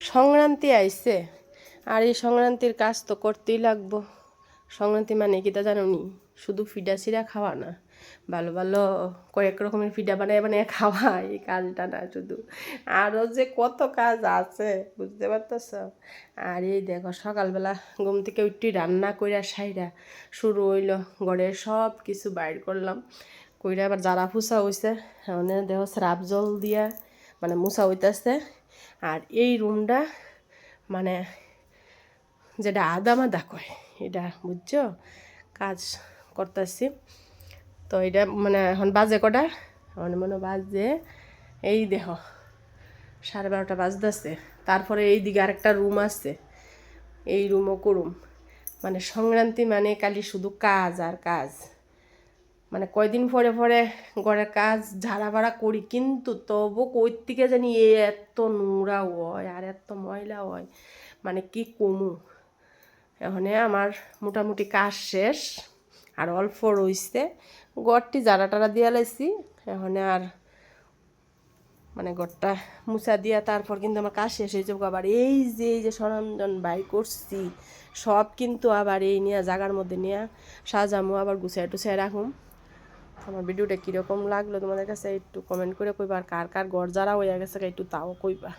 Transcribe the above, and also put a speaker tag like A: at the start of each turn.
A: সংক্রান্তি আইছে আর এই সংক্রান্তির কাজ তো করতেই লাগবো। সংক্রান্তি মানে কি তা জানো নি? শুধু ফিডা সিরা খাওয়া না, ভালো ভালো কয়েক রকমের ফিডা বানায় বানায় খাওয়া, এই কাজটা না শুধু, আরও যে কত কাজ আছে বুঝতে পারতেছ। আর এই দেখো সকালবেলা ঘুম থেকে উঠি রান্না কইরা সাইরা শুরু হইলো, ঘরের সব কিছু বাইর করলাম কইরা আবার জারা ফুসা হইছে, মানে দেখো স্রাব জল দিয়া মানে মুছা হইতেছে। আর এই রুমটা মানে যেটা আদা মাদা কয় এটা বুঝছো, কাজ করতেছি। তো এটা মানে এখন বাজে কটা, মানে মনে বাজে এই দেহ 12:30 বাজতেছে। তারপরে এই দিকে আরেকটা রুম আছে, এই রুমও করুম। মানে সংক্রান্তি মানে খালি শুধু কাজ আর কাজ। মানে কয়দিন পরে পরে ঘরের কাজ ঝাড়া ভাড়া করি, কিন্তু তবু কই থেকে জানি এত নোংরা হয় আর এত ময়লা হয়, মানে কি কমু। এখন আমার মোটামুটি কাজ শেষ, আর অল্প রইছে। ঘরটি ঝাড়া টাড়া দিয়া লাইছি, এখন আর মানে ঘরটা মুছা দিয়া তারপর কিন্তু আমার কাজ শেষ হয়ে যাবো। আবার এই যে সরঞ্জাম বাই করছি সব কিন্তু আবার এই নিয়ে জায়গার মধ্যে নিয়ে সাজামো, আবার গুছাই টুছাই রাখুম। আমার ভিডিওটা কীরকম লাগলো তোমাদের কাছে একটু কমেন্ট করে কইবা, আর কার কার ঘর যারা হয়ে গেছে একটু তাও কইবা।